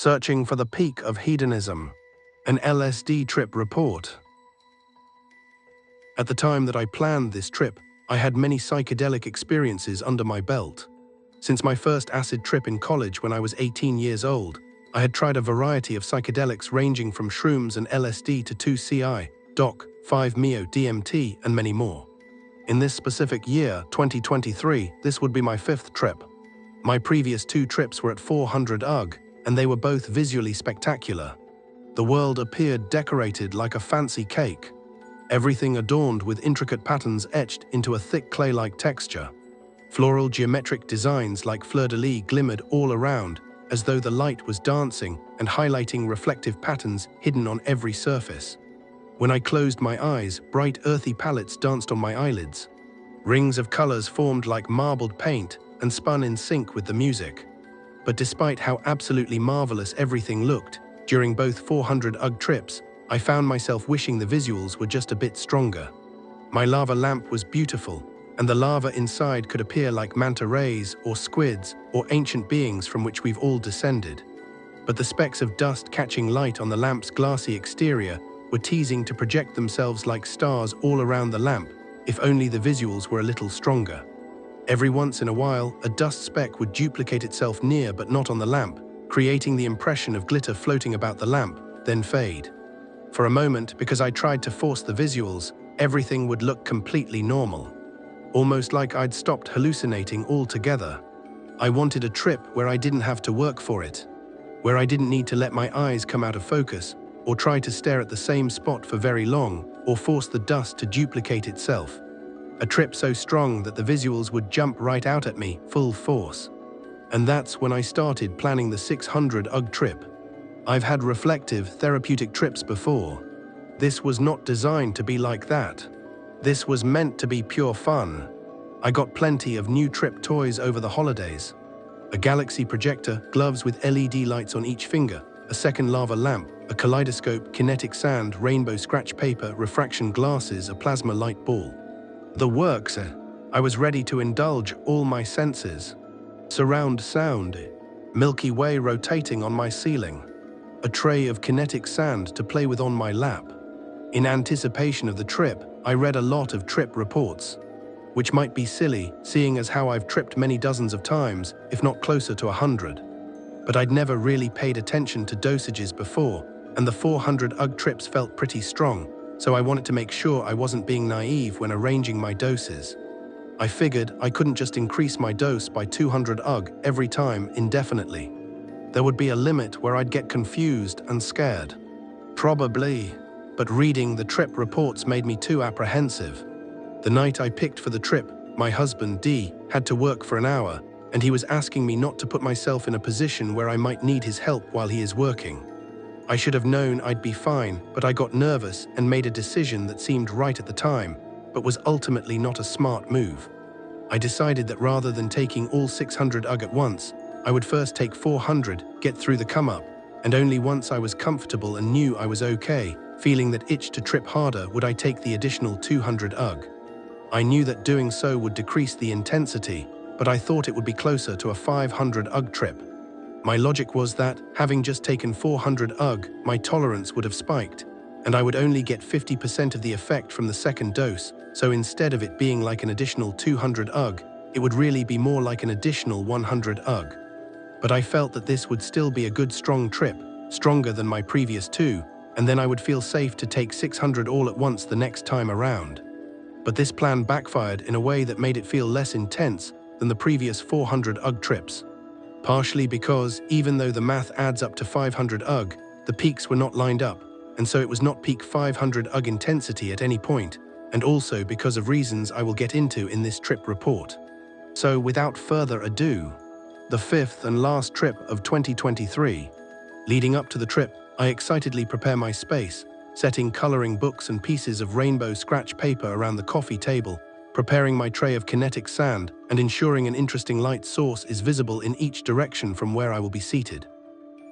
Searching for the peak of hedonism. An LSD trip report. At the time that I planned this trip, I had many psychedelic experiences under my belt. Since my first acid trip in college when I was 18 years old, I had tried a variety of psychedelics ranging from shrooms and LSD to 2CI, DOC, 5-MeO DMT, and many more. In this specific year, 2023, this would be my fifth trip. My previous two trips were at 400 UG, and they were both visually spectacular. The world appeared decorated like a fancy cake, everything adorned with intricate patterns etched into a thick clay-like texture. Floral geometric designs like fleur-de-lis glimmered all around, as though the light was dancing and highlighting reflective patterns hidden on every surface. When I closed my eyes, bright earthy palettes danced on my eyelids. Rings of colors formed like marbled paint and spun in sync with the music. But despite how absolutely marvelous everything looked, during both 400 UG trips, I found myself wishing the visuals were just a bit stronger. My lava lamp was beautiful, and the lava inside could appear like manta rays or squids or ancient beings from which we've all descended. But the specks of dust catching light on the lamp's glassy exterior were teasing to project themselves like stars all around the lamp, if only the visuals were a little stronger. Every once in a while, a dust speck would duplicate itself near but not on the lamp, creating the impression of glitter floating about the lamp, then fade. For a moment, because I tried to force the visuals, everything would look completely normal. Almost like I'd stopped hallucinating altogether. I wanted a trip where I didn't have to work for it, where I didn't need to let my eyes come out of focus, or try to stare at the same spot for very long, or force the dust to duplicate itself. A trip so strong that the visuals would jump right out at me, full force. And that's when I started planning the 600 UG trip. I've had reflective, therapeutic trips before. This was not designed to be like that. This was meant to be pure fun. I got plenty of new trip toys over the holidays. A galaxy projector, gloves with LED lights on each finger, a second lava lamp, a kaleidoscope, kinetic sand, rainbow scratch paper, refraction glasses, a plasma light ball. The works. I was ready to indulge all my senses. Surround sound, Milky Way rotating on my ceiling, a tray of kinetic sand to play with on my lap. In anticipation of the trip, I read a lot of trip reports, which might be silly, seeing as how I've tripped many dozens of times, if not closer to 100. But I'd never really paid attention to dosages before, and the 400 UG trips felt pretty strong, so I wanted to make sure I wasn't being naive when arranging my doses. I figured I couldn't just increase my dose by 200 UG every time indefinitely. There would be a limit where I'd get confused and scared. Probably, but reading the trip reports made me too apprehensive. The night I picked for the trip, my husband, D, had to work for an hour, and he was asking me not to put myself in a position where I might need his help while he is working. I should have known I'd be fine, but I got nervous and made a decision that seemed right at the time, but was ultimately not a smart move. I decided that rather than taking all 600 UG at once, I would first take 400, get through the come-up, and only once I was comfortable and knew I was okay, feeling that itch to trip harder, would I take the additional 200 UG. I knew that doing so would decrease the intensity, but I thought it would be closer to a 500 UG trip. My logic was that, having just taken 400 UG, my tolerance would have spiked, and I would only get 50% of the effect from the second dose, so instead of it being like an additional 200 UG, it would really be more like an additional 100 UG. But I felt that this would still be a good strong trip, stronger than my previous two, and then I would feel safe to take 600 all at once the next time around. But this plan backfired in a way that made it feel less intense than the previous 400 UG trips. Partially because, even though the math adds up to 500 UG, the peaks were not lined up, and so it was not peak 500 UG intensity at any point, and also because of reasons I will get into in this trip report. So without further ado, the fifth and last trip of 2023. Leading up to the trip, I excitedly prepare my space, setting coloring books and pieces of rainbow scratch paper around the coffee table, preparing my tray of kinetic sand, and ensuring an interesting light source is visible in each direction from where I will be seated.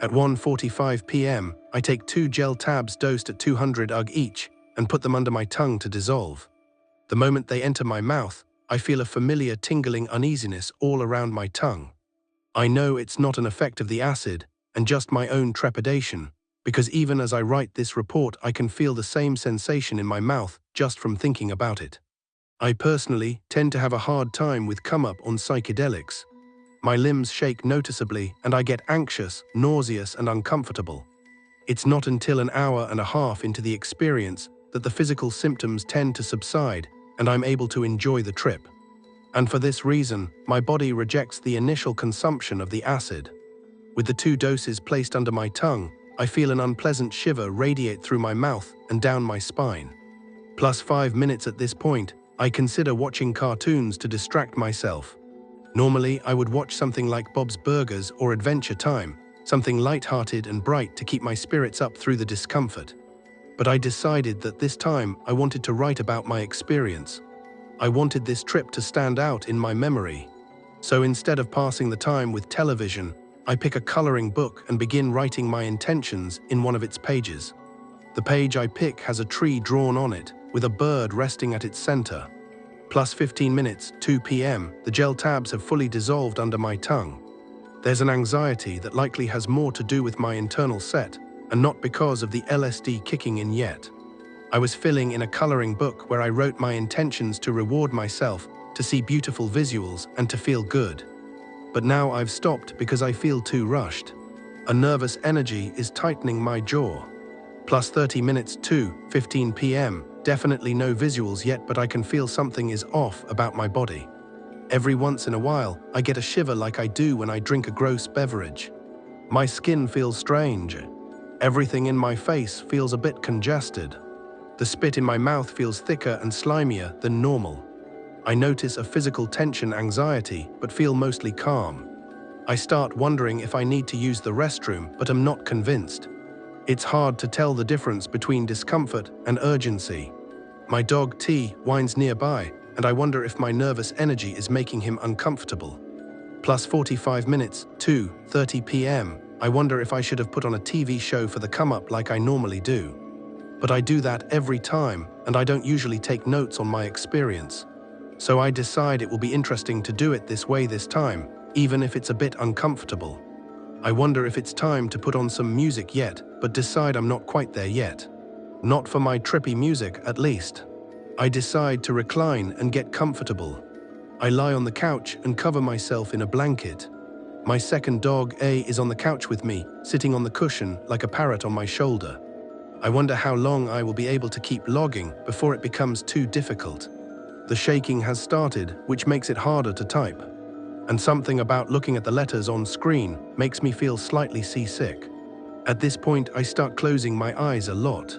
At 1:45 p.m., I take 2 gel tabs dosed at 200 UG each and put them under my tongue to dissolve. The moment they enter my mouth, I feel a familiar tingling uneasiness all around my tongue. I know it's not an effect of the acid, and just my own trepidation, because even as I write this report, I can feel the same sensation in my mouth just from thinking about it. I personally tend to have a hard time with come-up on psychedelics. My limbs shake noticeably, and I get anxious, nauseous, and uncomfortable. It's not until an hour and a half into the experience that the physical symptoms tend to subside, and I'm able to enjoy the trip. And for this reason, my body rejects the initial consumption of the acid. With the 2 doses placed under my tongue, I feel an unpleasant shiver radiate through my mouth and down my spine. Plus 5 minutes at this point, I consider watching cartoons to distract myself. Normally, I would watch something like Bob's Burgers or Adventure Time, something light-hearted and bright to keep my spirits up through the discomfort. But I decided that this time I wanted to write about my experience. I wanted this trip to stand out in my memory. So instead of passing the time with television, I pick a coloring book and begin writing my intentions in one of its pages. The page I pick has a tree drawn on it, with a bird resting at its center. Plus 15 minutes, 2 p.m., the gel tabs have fully dissolved under my tongue. There's an anxiety that likely has more to do with my internal set, and not because of the LSD kicking in yet. I was filling in a coloring book where I wrote my intentions to reward myself, to see beautiful visuals, and to feel good. But now I've stopped because I feel too rushed. A nervous energy is tightening my jaw. Plus 30 minutes, 2:15 p.m., definitely no visuals yet, but I can feel something is off about my body. Every once in a while, I get a shiver like I do when I drink a gross beverage. My skin feels strange. Everything in my face feels a bit congested. The spit in my mouth feels thicker and slimier than normal. I notice a physical tension, anxiety, but feel mostly calm. I start wondering if I need to use the restroom, but am not convinced. It's hard to tell the difference between discomfort and urgency. My dog T whines nearby, and I wonder if my nervous energy is making him uncomfortable. Plus 45 minutes, 2:30 p.m. I wonder if I should have put on a TV show for the come-up like I normally do. But I do that every time, and I don't usually take notes on my experience. So I decide it will be interesting to do it this way this time, even if it's a bit uncomfortable. I wonder if it's time to put on some music yet, but decide I'm not quite there yet. Not for my trippy music, at least. I decide to recline and get comfortable. I lie on the couch and cover myself in a blanket. My second dog, A, is on the couch with me, sitting on the cushion like a parrot on my shoulder. I wonder how long I will be able to keep logging before it becomes too difficult. The shaking has started, which makes it harder to type. And something about looking at the letters on screen makes me feel slightly seasick. At this point, I start closing my eyes a lot.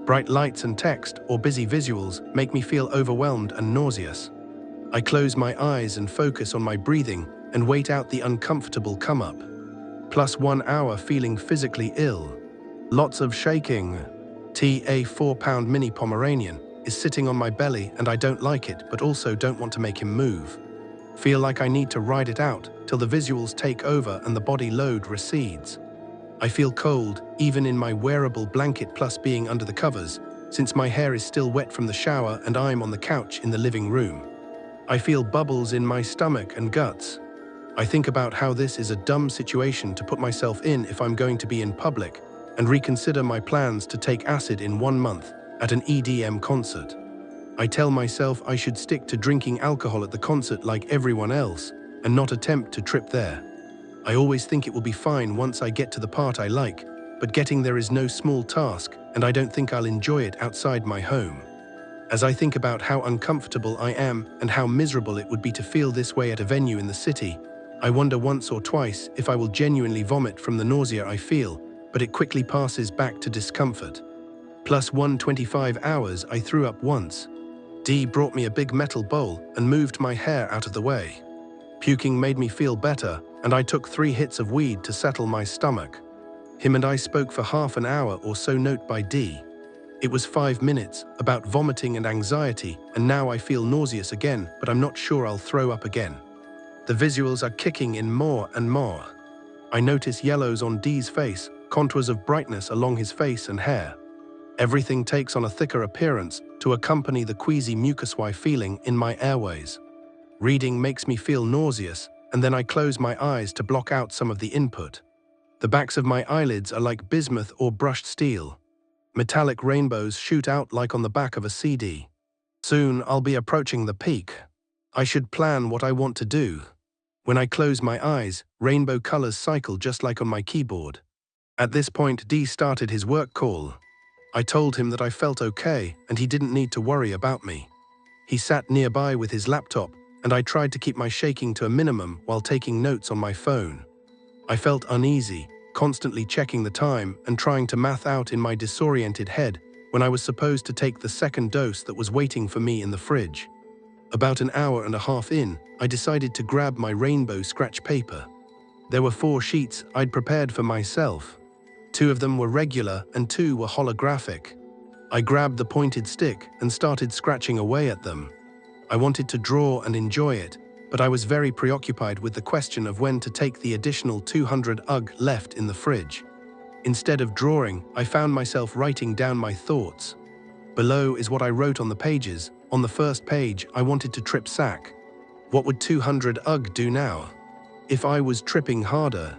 Bright lights and text or busy visuals make me feel overwhelmed and nauseous. I close my eyes and focus on my breathing and wait out the uncomfortable come-up. Plus 1 hour feeling physically ill. Lots of shaking. A 4-pound mini Pomeranian is sitting on my belly and I don't like it, but also don't want to make him move. Feel like I need to ride it out till the visuals take over and the body load recedes. I feel cold, even in my wearable blanket plus being under the covers, since my hair is still wet from the shower and I'm on the couch in the living room. I feel bubbles in my stomach and guts. I think about how this is a dumb situation to put myself in if I'm going to be in public, and reconsider my plans to take acid in 1 month at an EDM concert. I tell myself I should stick to drinking alcohol at the concert like everyone else, and not attempt to trip there. I always think it will be fine once I get to the part I like, but getting there is no small task, and I don't think I'll enjoy it outside my home. As I think about how uncomfortable I am and how miserable it would be to feel this way at a venue in the city, I wonder once or twice if I will genuinely vomit from the nausea I feel, but it quickly passes back to discomfort. Plus 125 hours I threw up once. D brought me a big metal bowl and moved my hair out of the way. Puking made me feel better, and I took 3 hits of weed to settle my stomach. Him and I spoke for half an hour or so, note by D. It was 5 minutes, about vomiting and anxiety, and now I feel nauseous again, but I'm not sure I'll throw up again. The visuals are kicking in more and more. I notice yellows on D's face, contours of brightness along his face and hair. Everything takes on a thicker appearance to accompany the queasy mucus-y feeling in my airways. Reading makes me feel nauseous, and then I close my eyes to block out some of the input. The backs of my eyelids are like bismuth or brushed steel. Metallic rainbows shoot out like on the back of a CD. Soon I'll be approaching the peak. I should plan what I want to do. When I close my eyes, rainbow colors cycle just like on my keyboard. At this point, D started his work call. I told him that I felt okay and he didn't need to worry about me. He sat nearby with his laptop, and I tried to keep my shaking to a minimum while taking notes on my phone. I felt uneasy, constantly checking the time and trying to math out in my disoriented head when I was supposed to take the second dose that was waiting for me in the fridge. About an hour and a half in, I decided to grab my rainbow scratch paper. There were 4 sheets I'd prepared for myself. 2 of them were regular and 2 were holographic. I grabbed the pointed stick and started scratching away at them. I wanted to draw and enjoy it, but I was very preoccupied with the question of when to take the additional 200 UG left in the fridge. Instead of drawing, I found myself writing down my thoughts. Below is what I wrote on the pages. On the first page, I wanted to trip sack. What would 200 UG do now? If I was tripping harder,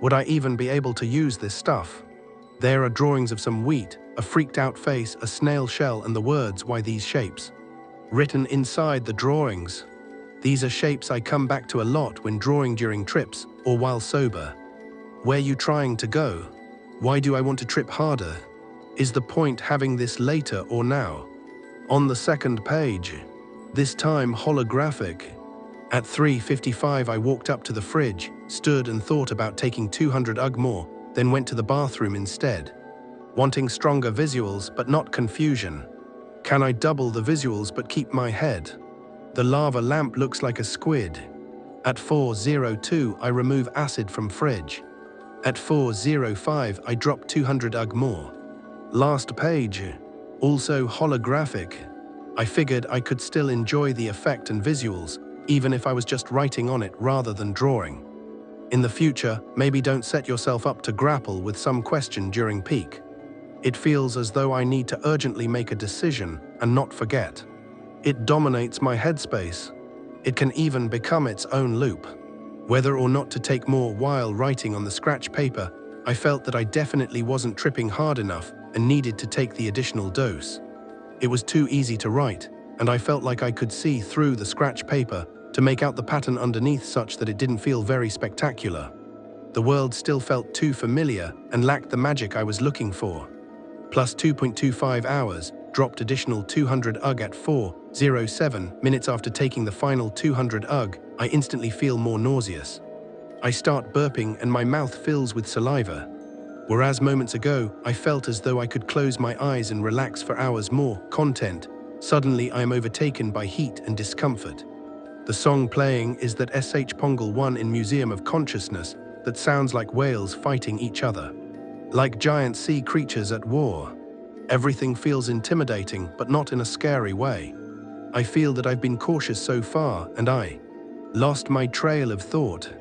would I even be able to use this stuff? There are drawings of some wheat, a freaked out face, a snail shell, and the words, "Why these shapes?" written inside the drawings. These are shapes I come back to a lot when drawing during trips or while sober. Where you trying to go? Why do I want to trip harder? Is the point having this later or now? On the second page, this time holographic. At 3:55 I walked up to the fridge, stood and thought about taking 200 UG more, then went to the bathroom instead. Wanting stronger visuals but not confusion. Can I double the visuals but keep my head? The lava lamp looks like a squid. At 4:02 I remove acid from fridge. At 4:05 I drop 200 UG more. Last page, also holographic. I figured I could still enjoy the effect and visuals, even if I was just writing on it rather than drawing. In the future, maybe don't set yourself up to grapple with some question during peak. It feels as though I need to urgently make a decision and not forget. It dominates my headspace. It can even become its own loop. Whether or not to take more while writing on the scratch paper, I felt that I definitely wasn't tripping hard enough and needed to take the additional dose. It was too easy to write, and I felt like I could see through the scratch paper to make out the pattern underneath such that it didn't feel very spectacular. The world still felt too familiar and lacked the magic I was looking for. Plus 2.25 hours, dropped additional 200 UG at 4:07 minutes after taking the final 200 UG, I instantly feel more nauseous. I start burping and my mouth fills with saliva. Whereas moments ago, I felt as though I could close my eyes and relax for hours more. Content. Suddenly I am overtaken by heat and discomfort. The song playing is that SH Pongal 1 in Museum of Consciousness that sounds like whales fighting each other. Like giant sea creatures at war. Everything feels intimidating, but not in a scary way. I feel that I've been cautious so far, and I lost my trail of thought.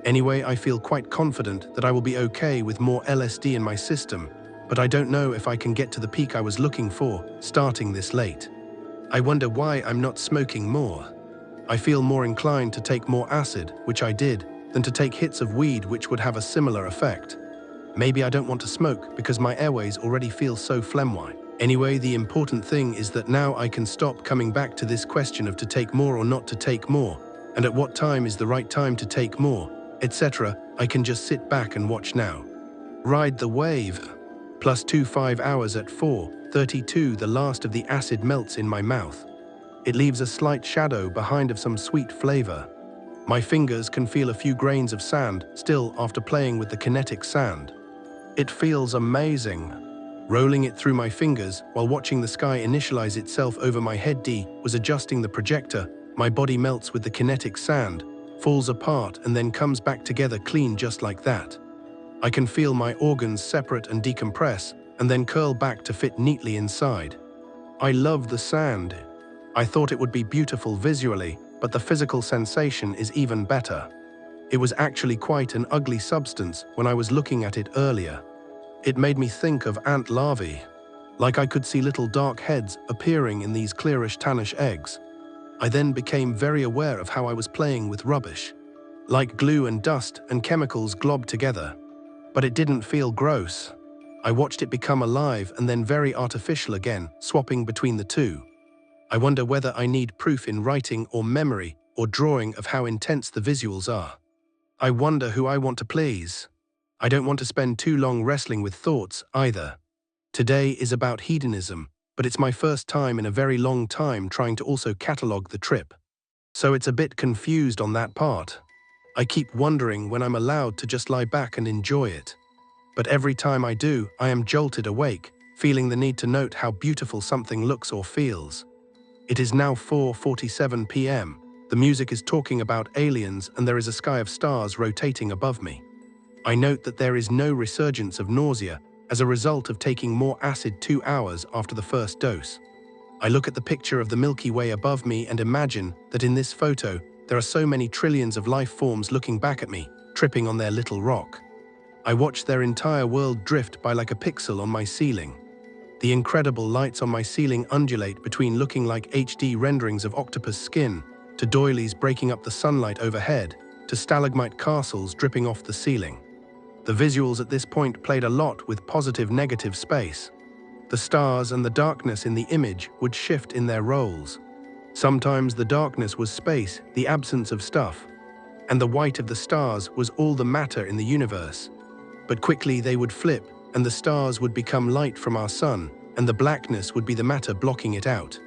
Anyway, I feel quite confident that I will be okay with more LSD in my system, but I don't know if I can get to the peak I was looking for, starting this late. I wonder why I'm not smoking more. I feel more inclined to take more acid, which I did, than to take hits of weed which would have a similar effect. Maybe I don't want to smoke because my airways already feel so phlegmy. Anyway, the important thing is that now I can stop coming back to this question of to take more or not to take more, and at what time is the right time to take more, etc. I can just sit back and watch now. Ride the wave. Plus 25 hours at 4:32 the last of the acid melts in my mouth. It leaves a slight shadow behind of some sweet flavor. My fingers can feel a few grains of sand still after playing with the kinetic sand. It feels amazing. Rolling it through my fingers while watching the sky initialize itself over my head. D was adjusting the projector. My body melts with the kinetic sand, falls apart and then comes back together clean just like that. I can feel my organs separate and decompress and then curl back to fit neatly inside. I love the sand. I thought it would be beautiful visually, but the physical sensation is even better. It was actually quite an ugly substance when I was looking at it earlier. It made me think of ant larvae, like I could see little dark heads appearing in these clearish tannish eggs. I then became very aware of how I was playing with rubbish, like glue and dust and chemicals globbed together. But it didn't feel gross. I watched it become alive and then very artificial again, swapping between the two. I wonder whether I need proof in writing or memory or drawing of how intense the visuals are. I wonder who I want to please. I don't want to spend too long wrestling with thoughts either. Today is about hedonism, but it's my first time in a very long time trying to also catalogue the trip. So it's a bit confused on that part. I keep wondering when I'm allowed to just lie back and enjoy it. But every time I do, I am jolted awake, feeling the need to note how beautiful something looks or feels. It is now 4:47 p.m. The music is talking about aliens and there is a sky of stars rotating above me. I note that there is no resurgence of nausea as a result of taking more acid 2 hours after the first dose. I look at the picture of the Milky Way above me and imagine that in this photo, there are so many trillions of life forms looking back at me, tripping on their little rock. I watch their entire world drift by like a pixel on my ceiling. The incredible lights on my ceiling undulate between looking like HD renderings of octopus skin, to doilies breaking up the sunlight overhead, to stalagmite castles dripping off the ceiling. The visuals at this point played a lot with positive-negative space. The stars and the darkness in the image would shift in their roles. Sometimes the darkness was space, the absence of stuff, and the white of the stars was all the matter in the universe. But quickly they would flip, and the stars would become light from our sun, and the blackness would be the matter blocking it out.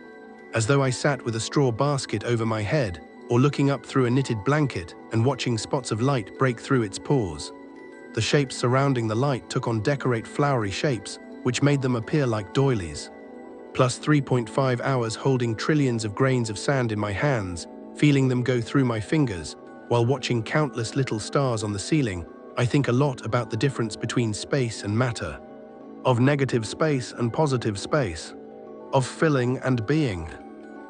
As though I sat with a straw basket over my head, or looking up through a knitted blanket and watching spots of light break through its pores. The shapes surrounding the light took on decorate flowery shapes, which made them appear like doilies. Plus 3.5 hours holding trillions of grains of sand in my hands, feeling them go through my fingers, while watching countless little stars on the ceiling, I think a lot about the difference between space and matter. Of negative space and positive space. Of filling and being.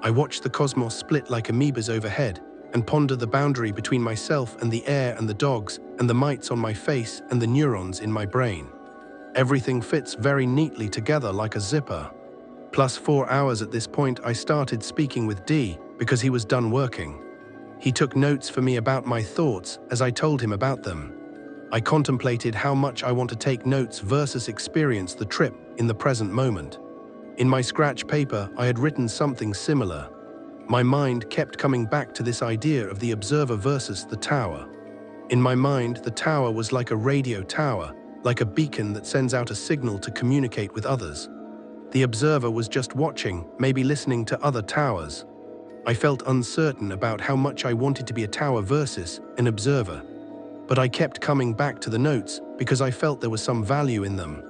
I watch the cosmos split like amoebas overhead and ponder the boundary between myself and the air and the dogs and the mites on my face and the neurons in my brain. Everything fits very neatly together like a zipper. Plus 4 hours at this point I started speaking with D because he was done working. He took notes for me about my thoughts as I told him about them. I contemplated how much I want to take notes versus experience the trip in the present moment. In my scratch paper, I had written something similar. My mind kept coming back to this idea of the observer versus the tower. In my mind, the tower was like a radio tower, like a beacon that sends out a signal to communicate with others. The observer was just watching, maybe listening to other towers. I felt uncertain about how much I wanted to be a tower versus an observer. But I kept coming back to the notes because I felt there was some value in them.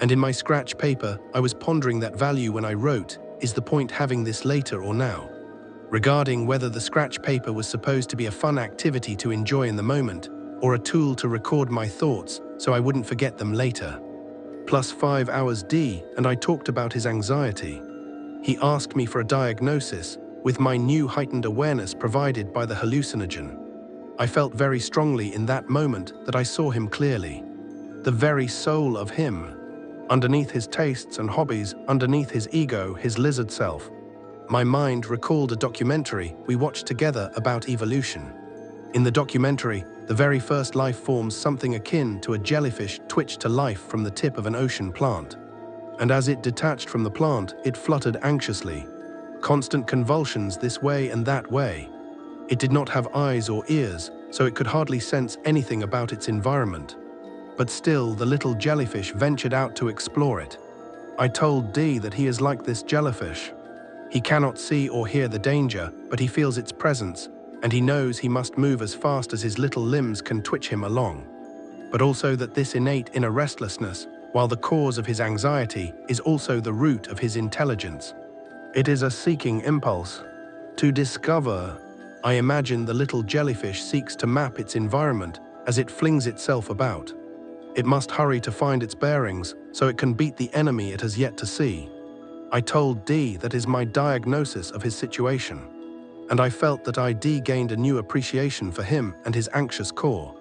And in my scratch paper, I was pondering that value when I wrote, is the point having this later or now? Regarding whether the scratch paper was supposed to be a fun activity to enjoy in the moment, or a tool to record my thoughts so I wouldn't forget them later. Plus 5 hours D, and I talked about his anxiety. He asked me for a diagnosis with my new heightened awareness provided by the hallucinogen. I felt very strongly in that moment that I saw him clearly. The very soul of him. Underneath his tastes and hobbies, underneath his ego, his lizard self. My mind recalled a documentary we watched together about evolution. In the documentary, the very first life forms, something akin to a jellyfish, twitched to life from the tip of an ocean plant. And as it detached from the plant, it fluttered anxiously. Constant convulsions this way and that way. It did not have eyes or ears, so it could hardly sense anything about its environment. But still, the little jellyfish ventured out to explore it. I told D that he is like this jellyfish. He cannot see or hear the danger, but he feels its presence, and he knows he must move as fast as his little limbs can twitch him along. But also that this innate inner restlessness, while the cause of his anxiety, is also the root of his intelligence. It is a seeking impulse. To discover. I imagine the little jellyfish seeks to map its environment as it flings itself about. It must hurry to find its bearings so it can beat the enemy it has yet to see. I told D that is my diagnosis of his situation. And I felt that D gained a new appreciation for him and his anxious core.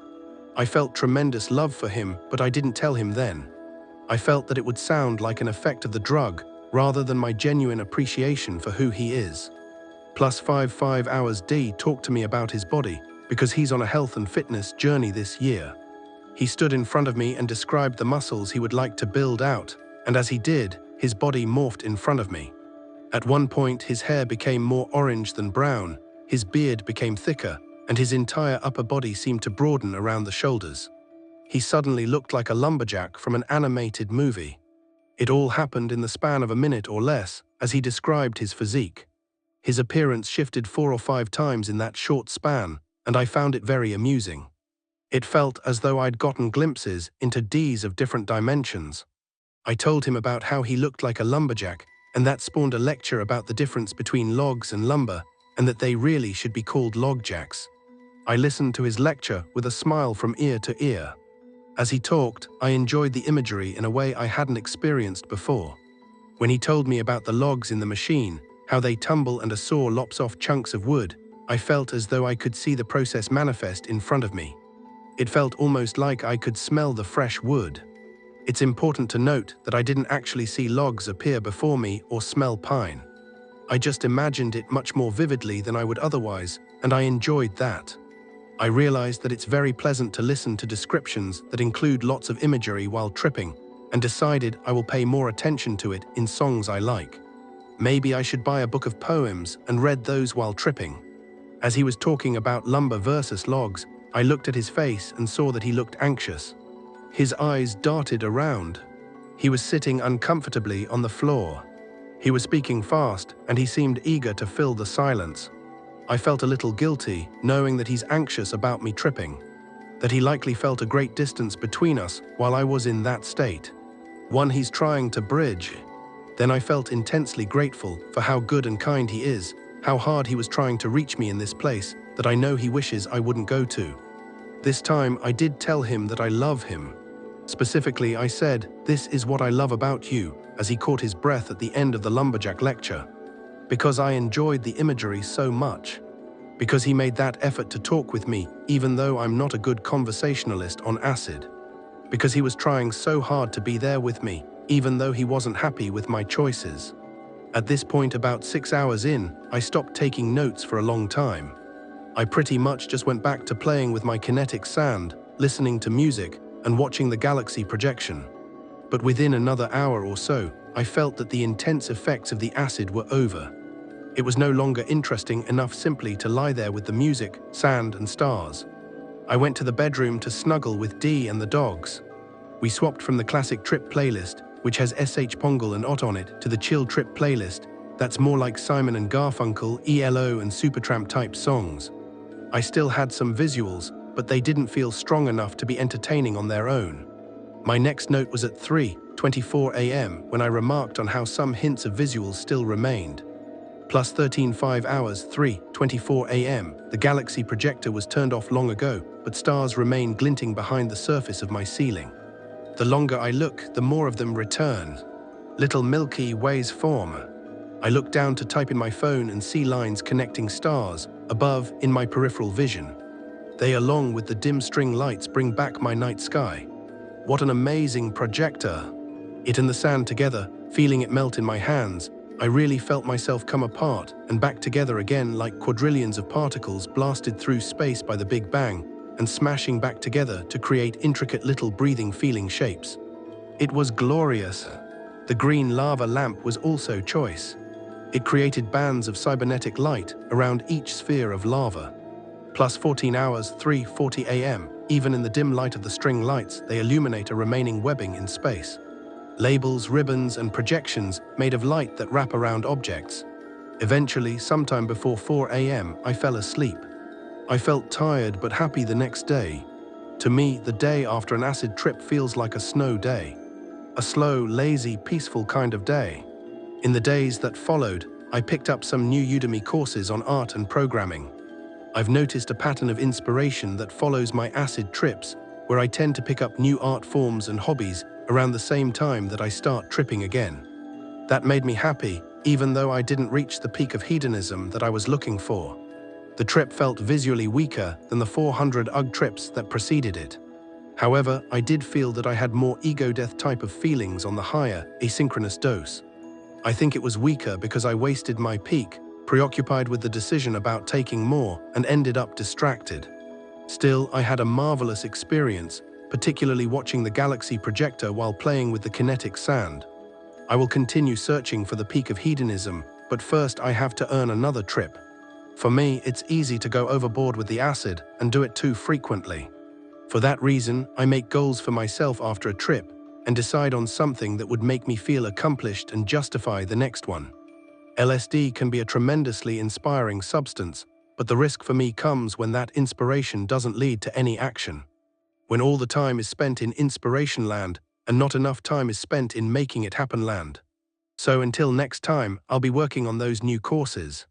I felt tremendous love for him, but I didn't tell him then. I felt that it would sound like an effect of the drug rather than my genuine appreciation for who he is. Plus 5 hours D talked to me about his body because he's on a health and fitness journey this year. He stood in front of me and described the muscles he would like to build out, and as he did, his body morphed in front of me. At one point, his hair became more orange than brown, his beard became thicker, and his entire upper body seemed to broaden around the shoulders. He suddenly looked like a lumberjack from an animated movie. It all happened in the span of a minute or less, as he described his physique. His appearance shifted 4 or 5 times in that short span, and I found it very amusing. It felt as though I'd gotten glimpses into D's of different dimensions. I told him about how he looked like a lumberjack, and that spawned a lecture about the difference between logs and lumber, and that they really should be called logjacks. I listened to his lecture with a smile from ear to ear. As he talked, I enjoyed the imagery in a way I hadn't experienced before. When he told me about the logs in the machine, how they tumble and a saw lops off chunks of wood, I felt as though I could see the process manifest in front of me. It felt almost like I could smell the fresh wood. It's important to note that I didn't actually see logs appear before me or smell pine. I just imagined it much more vividly than I would otherwise, and I enjoyed that. I realized that it's very pleasant to listen to descriptions that include lots of imagery while tripping, and decided I will pay more attention to it in songs I like. Maybe I should buy a book of poems and read those while tripping. As he was talking about lumber versus logs, I looked at his face and saw that he looked anxious. His eyes darted around. He was sitting uncomfortably on the floor. He was speaking fast, and he seemed eager to fill the silence. I felt a little guilty, knowing that he's anxious about me tripping, that he likely felt a great distance between us while I was in that state, one he's trying to bridge. Then I felt intensely grateful for how good and kind he is, how hard he was trying to reach me in this place that I know he wishes I wouldn't go to. This time I did tell him that I love him. Specifically, I said, "This is what I love about you," as he caught his breath at the end of the lumberjack lecture. Because I enjoyed the imagery so much. Because he made that effort to talk with me, even though I'm not a good conversationalist on acid. Because he was trying so hard to be there with me, even though he wasn't happy with my choices. At this point, about 6 hours in, I stopped taking notes for a long time. I pretty much just went back to playing with my kinetic sand, listening to music, and watching the galaxy projection. But within another hour or so, I felt that the intense effects of the acid were over. It was no longer interesting enough simply to lie there with the music, sand, and stars. I went to the bedroom to snuggle with Dee and the dogs. We swapped from the classic trip playlist, which has SH Pongle and Ott on it, to the chill trip playlist that's more like Simon and Garfunkel, ELO, and Supertramp type songs. I still had some visuals, but they didn't feel strong enough to be entertaining on their own. My next note was at 3:24 a.m. when I remarked on how some hints of visuals still remained. Plus 13:05 hours, 3:24 a.m. The galaxy projector was turned off long ago, but stars remain glinting behind the surface of my ceiling. The longer I look, the more of them return. Little Milky Ways form. I look down to type in my phone and see lines connecting stars above in my peripheral vision. They, along with the dim string lights, bring back my night sky. What an amazing projector! It and the sand together, feeling it melt in my hands, I really felt myself come apart and back together again like quadrillions of particles blasted through space by the Big Bang and smashing back together to create intricate little breathing feeling shapes. It was glorious. The green lava lamp was also choice. It created bands of cybernetic light around each sphere of lava. Plus 14 hours, 3:40 a.m. Even in the dim light of the string lights, they illuminate a remaining webbing in space. Labels, ribbons, and projections made of light that wrap around objects. Eventually, sometime before 4 a.m., I fell asleep. I felt tired but happy the next day. To me, the day after an acid trip feels like a snow day. A slow, lazy, peaceful kind of day. In the days that followed, I picked up some new Udemy courses on art and programming. I've noticed a pattern of inspiration that follows my acid trips, where I tend to pick up new art forms and hobbies around the same time that I start tripping again. That made me happy, even though I didn't reach the peak of hedonism that I was looking for. The trip felt visually weaker than the 400 UG trips that preceded it. However, I did feel that I had more ego death type of feelings on the higher, asynchronous dose. I think it was weaker because I wasted my peak, preoccupied with the decision about taking more, and ended up distracted. Still, I had a marvelous experience, particularly watching the galaxy projector while playing with the kinetic sand. I will continue searching for the peak of hedonism, but first I have to earn another trip. For me, it's easy to go overboard with the acid and do it too frequently. For that reason, I make goals for myself after a trip and decide on something that would make me feel accomplished and justify the next one. LSD can be a tremendously inspiring substance, but the risk for me comes when that inspiration doesn't lead to any action. When all the time is spent in inspiration land and not enough time is spent in making it happen land. So until next time, I'll be working on those new courses.